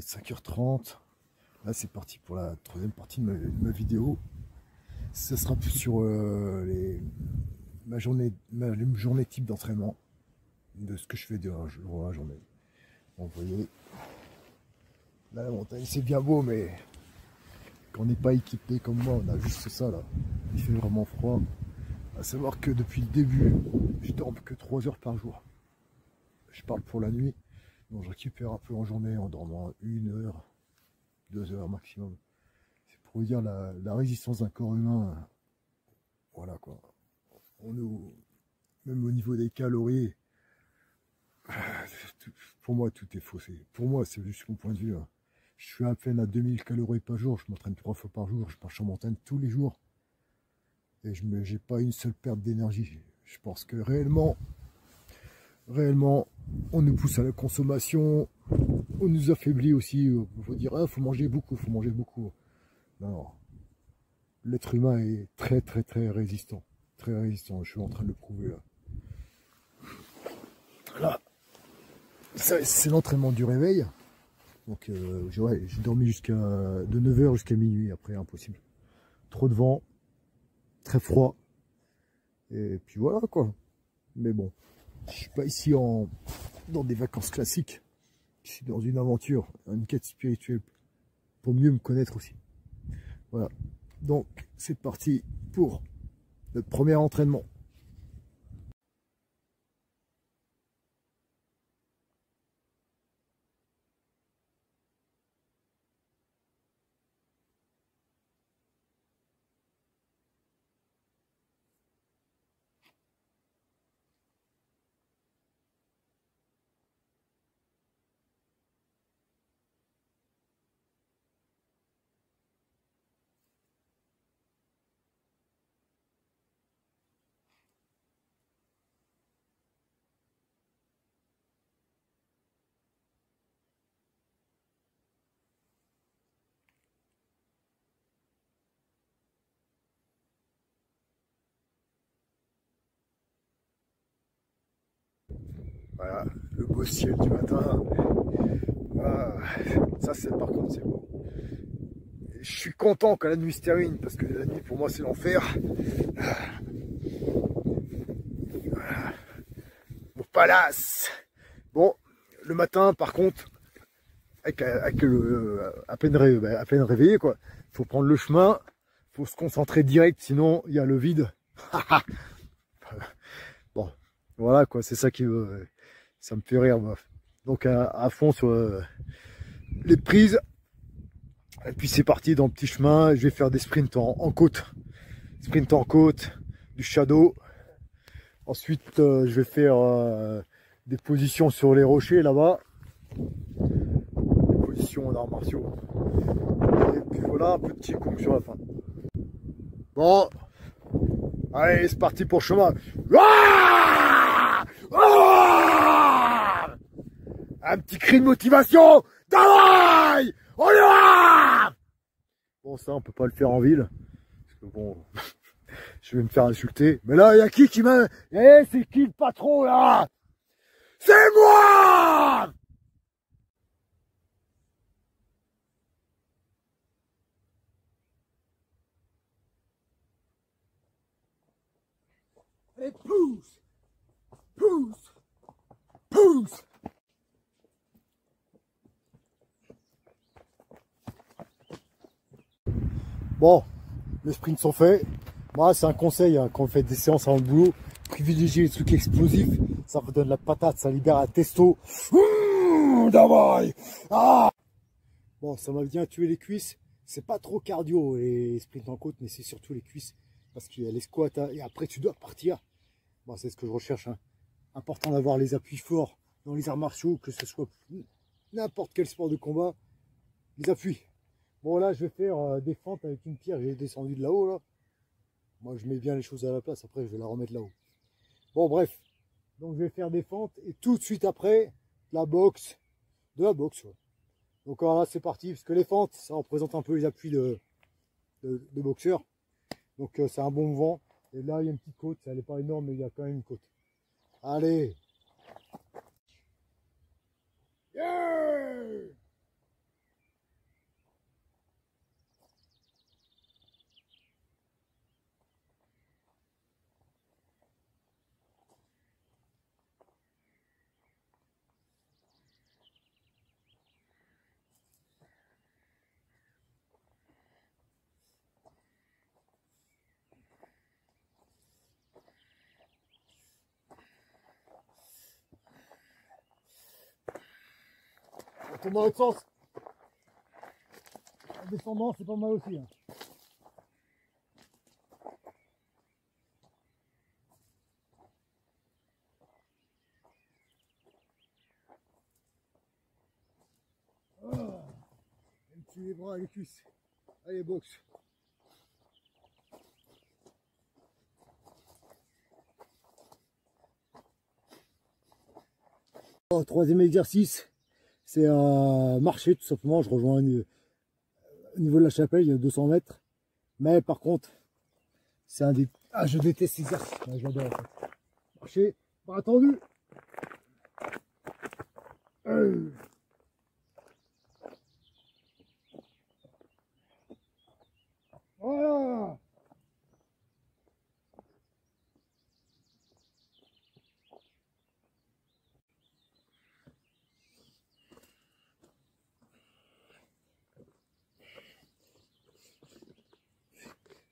5h30. Là, c'est parti pour la troisième partie de ma vidéo. Ça sera plus sur ma journée type d'entraînement, de ce que je fais de la journée. Bon, vous voyez, là, la montagne, c'est bien beau, mais quand on n'est pas équipé comme moi, on a juste ça là. Il fait vraiment froid. À savoir que depuis le début, je dors que 3 heures par jour. Je parle pour la nuit, donc je récupère un peu en journée en dormant 1 heure, 2 heures maximum. C'est pour vous dire la résistance d'un corps humain. Voilà quoi. Même au niveau des calories, pour moi tout est faussé. Pour moi, c'est juste mon point de vue. Je suis à peine à 2000 calories par jour, je m'entraîne 3 fois par jour, je marche en montagne tous les jours. Et je n'ai pas une seule perte d'énergie. Je pense que réellement, on nous pousse à la consommation, on nous affaiblit aussi. Il faut dire, ah, faut manger beaucoup, faut manger beaucoup. Non, l'être humain est très résistant. Très résistant, je suis en train de le prouver là. Là, c'est l'entraînement du réveil. Donc j'ai dormi de 9 h jusqu'à minuit, après impossible. Trop de vent, très froid. Et puis voilà quoi. Mais bon, je suis pas ici dans des vacances classiques. Je suis dans une aventure, une quête spirituelle pour mieux me connaître aussi. Voilà. Donc c'est parti pour le premier entraînement. Voilà, le beau ciel du matin. Ah, ça c'est par contre c'est beau. Je suis content quand la nuit se termine parce que la nuit pour moi c'est l'enfer. Mon palace. Bon, le matin par contre, à peine réveillé quoi, faut prendre le chemin, faut se concentrer direct, sinon il y a le vide. Bon, voilà quoi, c'est ça ça me fait rire moi. Donc à fond sur les prises. Et puis c'est parti dans le petit chemin, je vais faire des sprints en côte. Sprint en côte, du shadow. Ensuite je vais faire des positions sur les rochers là-bas. Des positions en arts martiaux. Et puis voilà, un peu de Qigong sur la fin. Bon, allez, c'est parti pour le chemin. Un petit cri de motivation. Давай, on y va. Bon, ça, on peut pas le faire en ville. Parce que bon, je vais me faire insulter. Mais là, il y a qui m'a... Eh, c'est qui le patron, là? C'est moi! Et pousse! Pousse! Pousse! Bon, les sprints sont faits. Moi, c'est un conseil hein, quand on fait des séances avant le boulot. Privilégiez les trucs explosifs. Ça vous donne la patate, ça libère la testo. Ah bon, ça m'a bien tué les cuisses. C'est pas trop cardio les sprints en côte, mais c'est surtout les cuisses. Parce qu'il y a les squats hein, et après tu dois partir. Bon, c'est ce que je recherche. Hein. Important d'avoir les appuis forts dans les arts martiaux, que ce soit n'importe quel sport de combat. Les appuis. Bon là je vais faire des fentes avec une pierre, j'ai descendu de là-haut là. Moi je mets bien les choses à la place, après je vais la remettre là-haut. Bon bref, donc je vais faire des fentes et tout de suite après, de la boxe. Ouais. Donc alors là c'est parti, parce que les fentes, ça représente un peu les appuis de boxeur. Donc c'est un bon mouvement. Et là il y a une petite côte, elle n'est pas énorme mais il y a quand même une côte. Allez. Yeah. tourne dans l'autre sens. En descendant, c'est pas mal aussi. Hein. Les bras et les cuisses. Allez, boxe. Troisième exercice, c'est marcher tout simplement. Je rejoins au niveau de la chapelle, il y a 200 mètres. Mais par contre, c'est un des... Ah, je déteste ces exercices. J'adore en fait. Marcher, pas attendu. Voilà.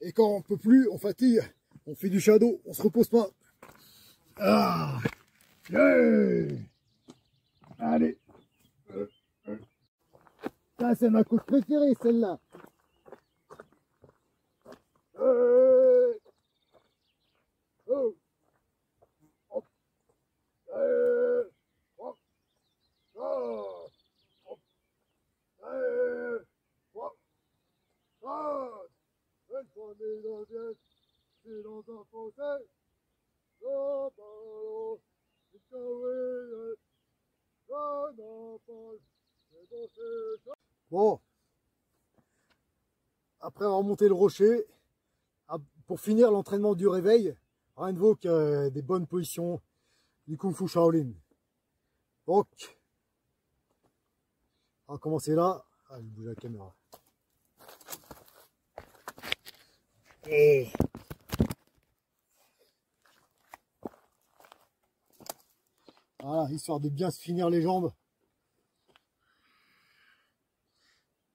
Et quand on peut plus, on fatigue, on fait du shadow, on se repose pas. Ah, yeah. Allez. Ça, c'est ma course préférée, celle-là. Oh. Oh. Hop. Hop. Oh. Hop. Hop. Oh. C'est dans un fossé. Bon, après avoir monté le rocher, pour finir l'entraînement du réveil, rien de vaut que des bonnes positions du Kung Fu Shaolin. Donc, on va commencer là. Ah, je bouge la caméra. Et... Voilà, histoire de bien se finir les jambes.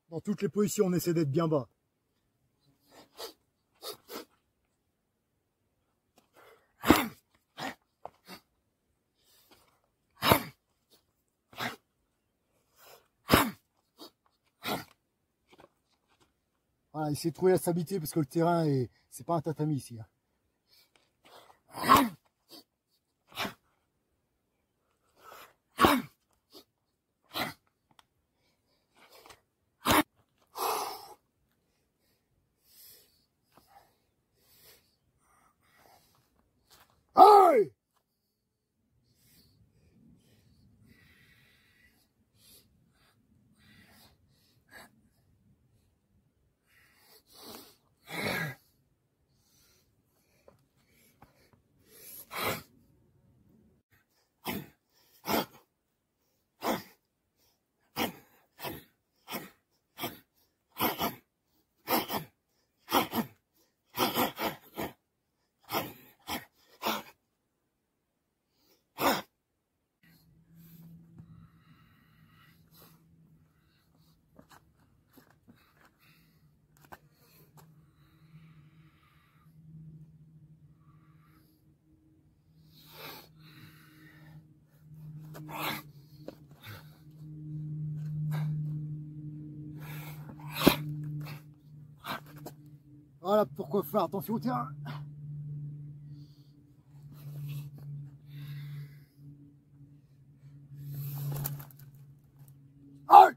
Dans toutes les positions, on essaie d'être bien bas. Voilà, essayez de trouver la stabilité parce que le terrain est, c'est pas un tatami ici. Hein. Aïe! Voilà pourquoi faire attention au terrain. Aïe!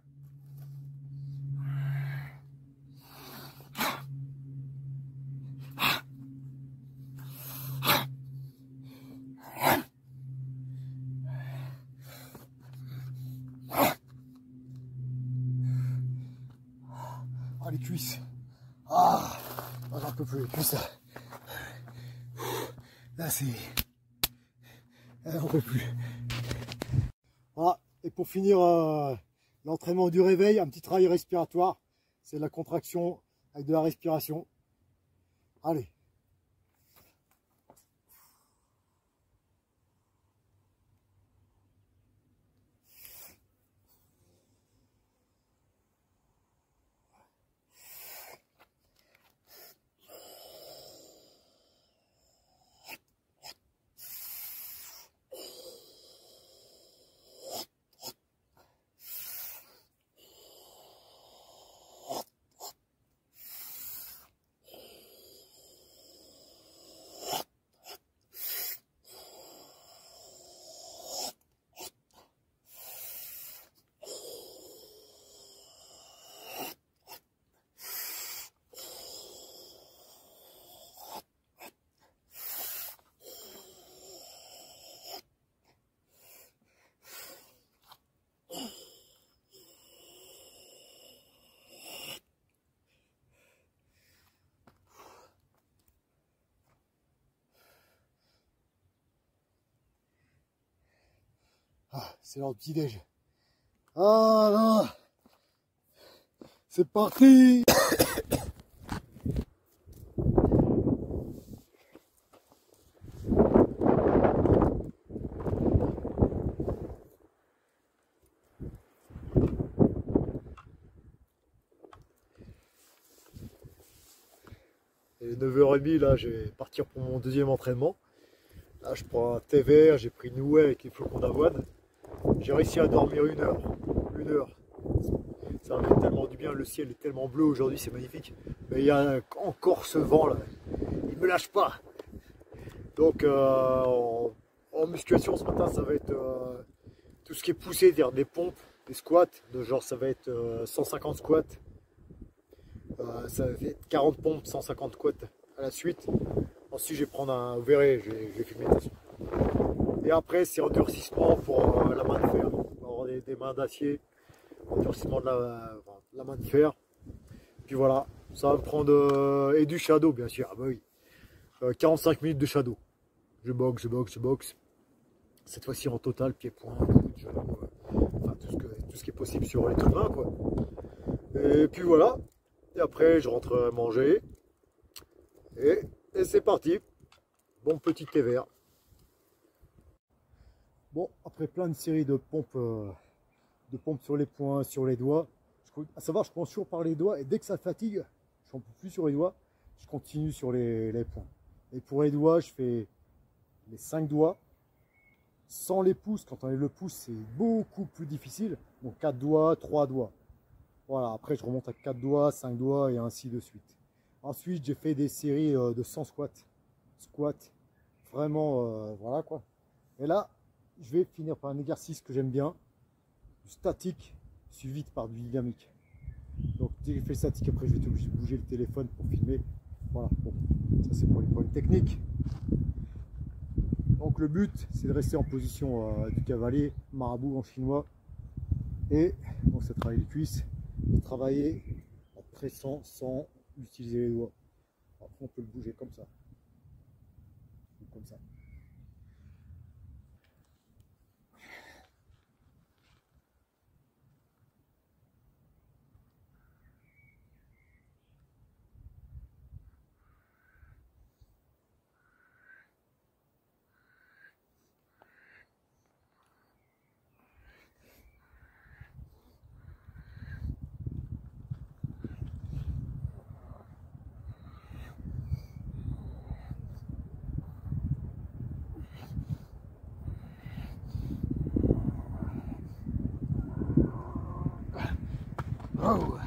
Ah, les cuisses. Ah, j'en peux plus, les cuisses là. Là c'est... J'en peux plus. Voilà, et pour finir l'entraînement du réveil, un petit travail respiratoire. C'est de la contraction avec de la respiration. Allez. Ah, c'est l'heure du petit-déj. Ah là, c'est parti. Et 9h30, là, je vais partir pour mon deuxième entraînement. Là, je prends un thé vert, j'ai pris une whey avec les flocons d'avoine. J'ai réussi à dormir 1 heure. 1 heure. Ça m'a fait tellement du bien, le ciel est tellement bleu aujourd'hui, c'est magnifique. Mais il y a encore ce vent là, il ne me lâche pas. Donc en musculation ce matin, ça va être tout ce qui est poussé, c'est-à-dire des pompes, des squats, de genre ça va être 150 squats, ça va être 40 pompes, 150 squats à la suite. Ensuite je vais prendre un, vous verrez, je vais filmer de toute façon. Et après c'est endurcissement pour la main de fer, on va avoir des mains d'acier, endurcissement de la main de fer. Puis voilà, ça va me prendre et du shadow bien sûr, ah bah oui, 45 minutes de shadow. Je boxe, je boxe, je boxe. Cette fois-ci en total, pied-point, genou, enfin tout ce qui est possible sur l'être humain quoi. Et puis voilà, et après je rentre manger et c'est parti. Bon petit thé vert. Bon, après plein de séries de pompes sur les poings, sur les doigts. À savoir, je commence toujours par les doigts et dès que ça fatigue, je n'en peux plus sur les doigts, je continue sur les poings. Et pour les doigts, je fais les 5 doigts, sans les pouces. Quand on enlève le pouce, c'est beaucoup plus difficile. Donc 4 doigts, 3 doigts. Voilà, après je remonte à 4 doigts, 5 doigts et ainsi de suite. Ensuite, j'ai fait des séries de 100 squats. Vraiment, voilà quoi. Et là, je vais finir par un exercice que j'aime bien, du statique, suivi par du dynamique. Donc dès que j'ai fait le statique, après je vais être obligé de bouger le téléphone pour filmer. Voilà, bon, ça c'est pour une technique. Donc le but, c'est de rester en position du cavalier, marabout en chinois. Et donc ça travaille les cuisses, et travailler en pressant sans utiliser les doigts. Après on peut le bouger comme ça. Comme ça. Oh.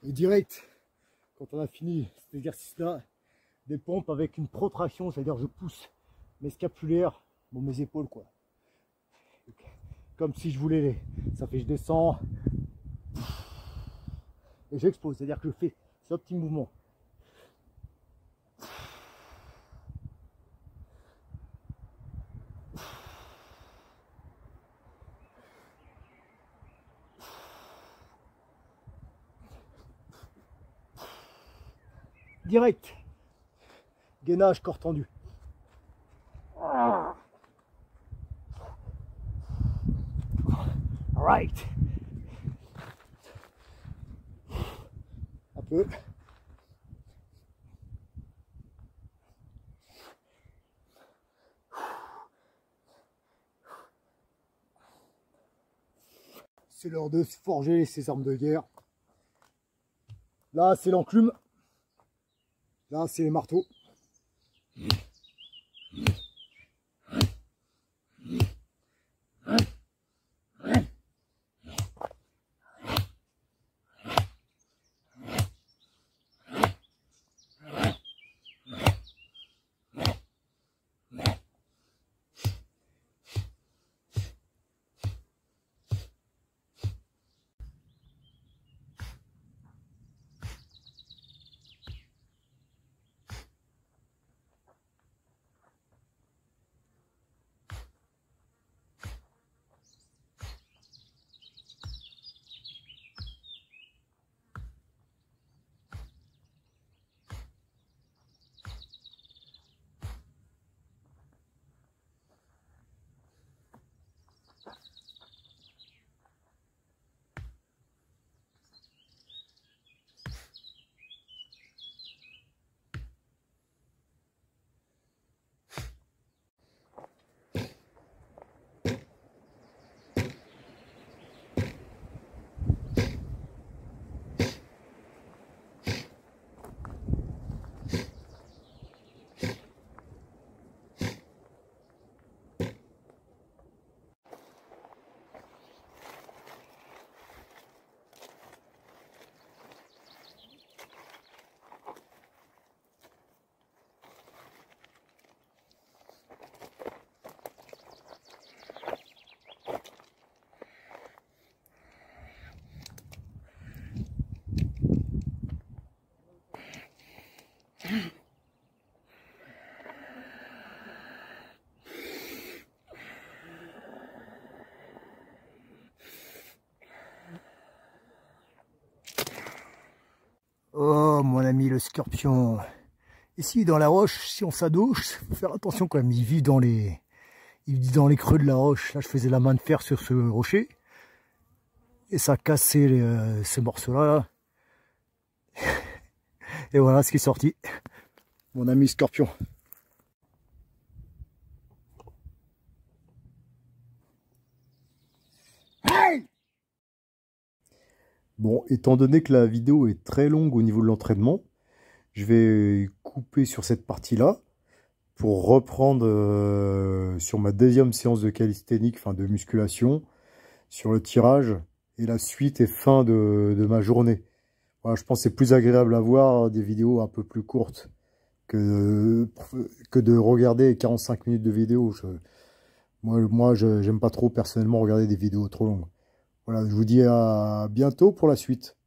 Et direct, quand on a fini cet exercice-là, des pompes avec une protraction, c'est-à-dire je pousse mes scapulaires, bon, mes épaules quoi. Comme si je voulais ça fait je descends et j'explose, c'est-à-dire que je fais ce petit mouvement. Direct, gainage, corps tendu. Right. Un peu. C'est l'heure de se forger ses armes de guerre. Là, c'est l'enclume. Là, c'est les marteaux. mis le scorpion ici dans la roche. Si on s'adouche, faut faire attention quand même. Il vit dans les creux de la roche. Là, je faisais la main de fer sur ce rocher. Et ça a cassé ces morceaux-là. Là. Et voilà ce qui est sorti. Mon ami scorpion. Bon, étant donné que la vidéo est très longue au niveau de l'entraînement, je vais couper sur cette partie-là pour reprendre sur ma deuxième séance de calisthénique, enfin de musculation, sur le tirage et la suite et fin de ma journée. Voilà, je pense que c'est plus agréable à voir des vidéos un peu plus courtes que de regarder 45 minutes de vidéo. Moi, j'aime pas trop personnellement regarder des vidéos trop longues. Voilà, je vous dis à bientôt pour la suite.